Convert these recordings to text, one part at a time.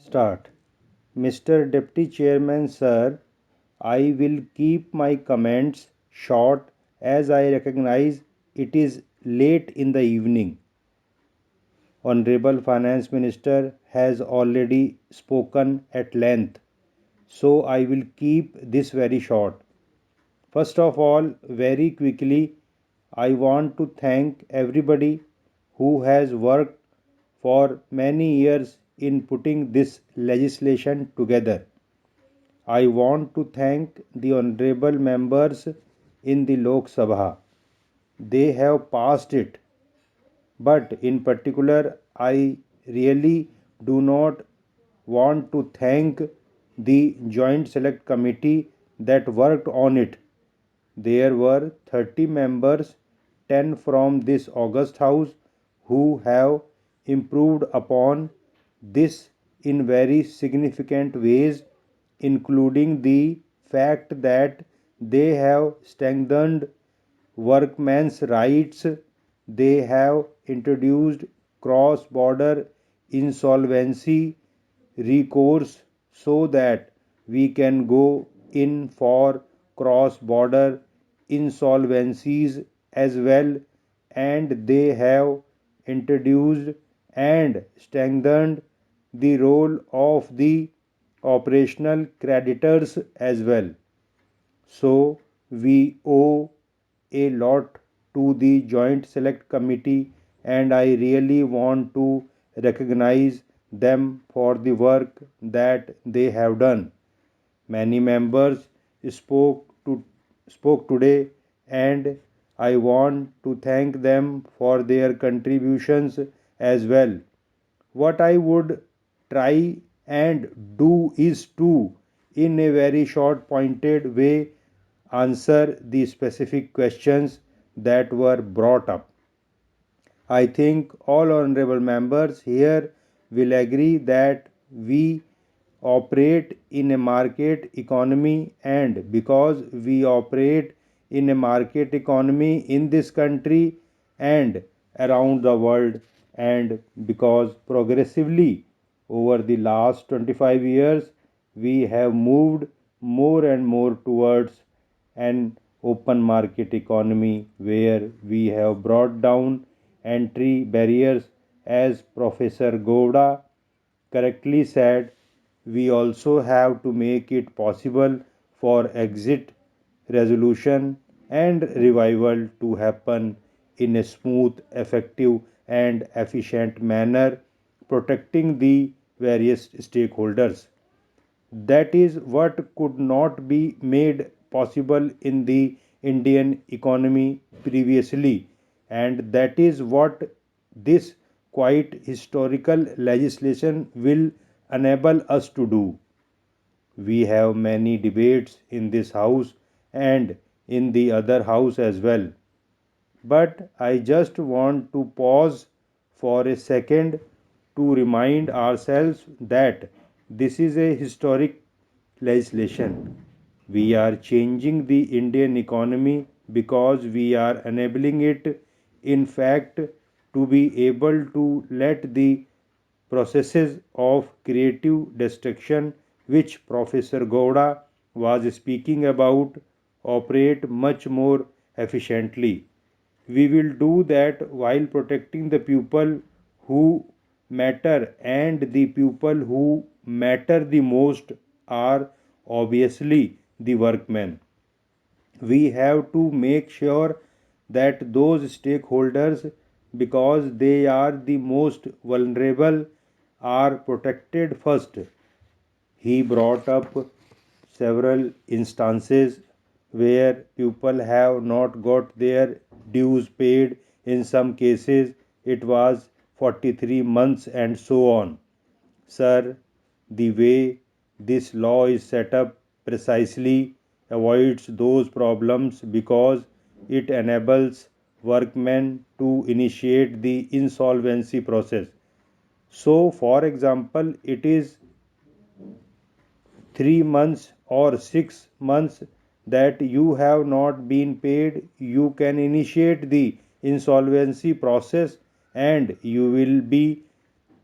Start. Mr. Deputy Chairman, sir, I will keep my comments short as I recognize it is late in the evening. Honorable Finance Minister has already spoken at length, so I will keep this very short. First of all, very quickly, I want to thank everybody who has worked for many years in putting this legislation together. I want to thank the honorable members in the Lok Sabha. They have passed it, but in particular, I really do not want to thank the Joint Select Committee that worked on it. There were 30 members, 10 from this August House, who have improved upon this in very significant ways, including the fact that they have strengthened workmen's rights, they have introduced cross border insolvency recourse so that we can go in for cross border insolvencies as well, and they have introduced and strengthened the role of the operational creditors as well. So we owe a lot to the Joint Select Committee, and I really want to recognize them for the work that they have done. Many members spoke to spoke today, and I want to thank them for their contributions as well. What I would try and do is to, in a very short, pointed way, answer the specific questions that were brought up. I think all honorable members here will agree that we operate in a market economy, and because we operate in a market economy in this country and around the world, and because progressively over the last 25 years we have moved more and more towards an open market economy where we have brought down entry barriers. As Professor Gowda correctly said, we also have to make it possible for exit, resolution, and revival to happen in a smooth, effective, and efficient manner, protecting the various stakeholders. That is what could not be made possible in the Indian economy previously, and that is what this quite historical legislation will enable us to do. We have many debates in this house and in the other house as well. But I just want to pause for a second to remind ourselves that this is a historic legislation. We are changing the Indian economy because we are enabling it, in fact, to be able to let the processes of creative destruction, which Professor Gowda was speaking about, operate much more efficiently. We will do that while protecting the people who matter, and the people who matter the most are obviously the workmen. We have to make sure that those stakeholders, because they are the most vulnerable, are protected first. He brought up several instances where people have not got their dues paid. In some cases, it was 43 months and so on. Sir, the way this law is set up precisely avoids those problems because it enables workmen to initiate the insolvency process. So, for example, it is 3 months or 6 months that you have not been paid, you can initiate the insolvency process and you will be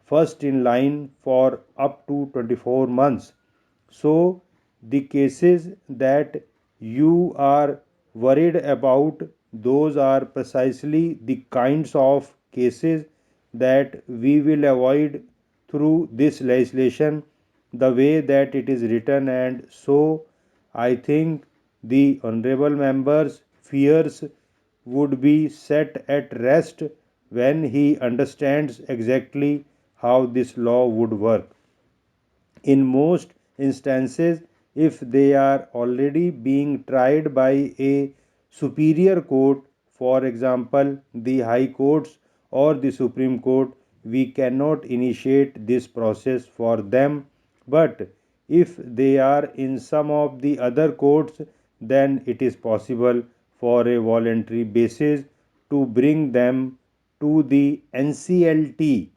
first in line for up to 24 months. So, the cases that you are worried about, those are precisely the kinds of cases that we will avoid through this legislation, the way that it is written. And so I think the honorable members' fears would be set at rest when he understands exactly how this law would work. In most instances, if they are already being tried by a superior court, for example, the High Courts or the Supreme Court, we cannot initiate this process for them. But if they are in some of the other courts, then it is possible for a voluntary basis to bring them to the NCLT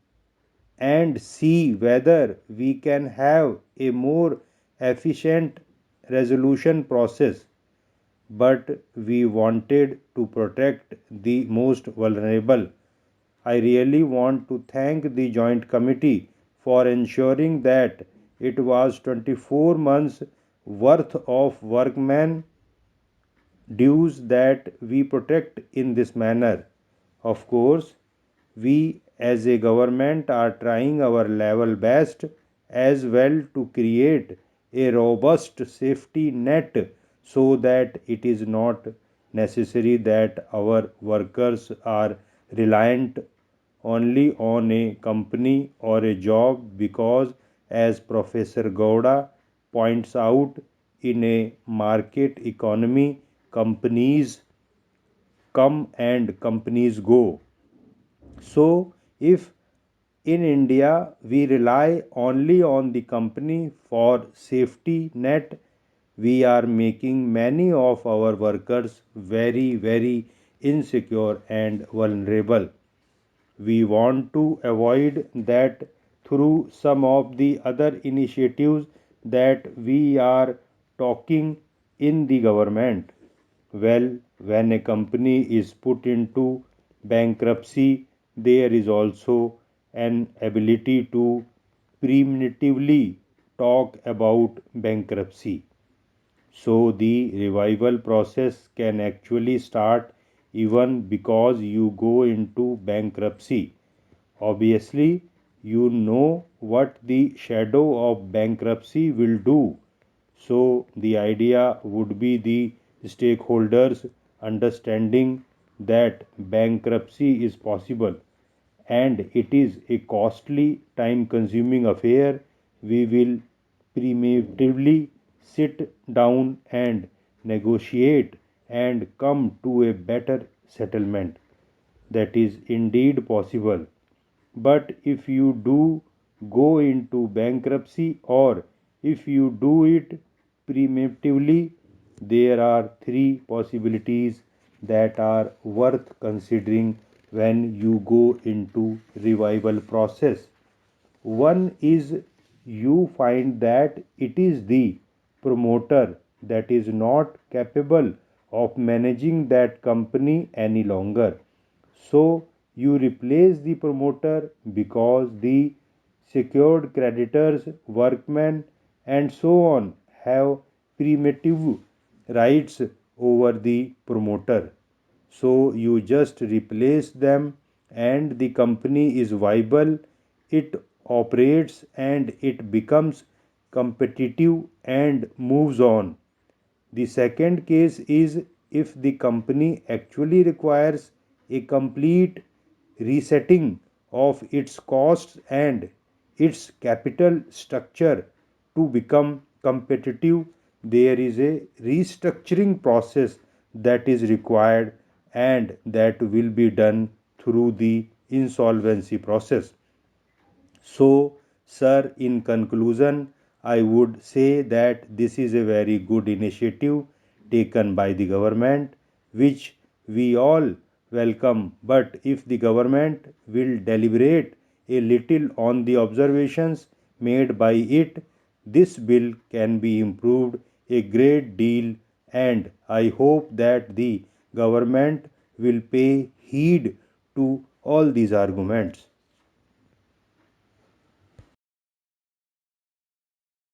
and see whether we can have a more efficient resolution process. But we wanted to protect the most vulnerable. I really want to thank the Joint Committee for ensuring that it was 24 months worth of workman dues that we protect in this manner. Of course, we as a government are trying our level best as well to create a robust safety net so that it is not necessary that our workers are reliant only on a company or a job, because as Professor Gowda points out, in a market economy, companies come and companies go. So, if in India we rely only on the company for safety net, we are making many of our workers very, very insecure and vulnerable. We want to avoid that through some of the other initiatives that we are talking in the government. Well, when a company is put into bankruptcy, there is also an ability to primitively talk about bankruptcy. So the revival process can actually start even because you go into bankruptcy. Obviously, you know what the shadow of bankruptcy will do. So, the idea would be the stakeholders understanding that bankruptcy is possible and it is a costly, time consuming affair. We will primitively sit down and negotiate and come to a better settlement. That is indeed possible. But if you do go into bankruptcy, or if you do it primitively, there are three possibilities that are worth considering when you go into revival process. One is you find that it is the promoter that is not capable of managing that company any longer. So you replace the promoter because the secured creditors, workmen, and so on have primitive rights over the promoter. So you just replace them and the company is viable, it operates and it becomes competitive and moves on. The second case is if the company actually requires a complete resetting of its costs and its capital structure to become competitive, there is a restructuring process that is required and that will be done through the insolvency process. So, sir, in conclusion, I would say that this is a very good initiative taken by the government, which we all welcome. But if the government will deliberate a little on the observations made by it, this bill can be improved a great deal, and I hope that the government will pay heed to all these arguments.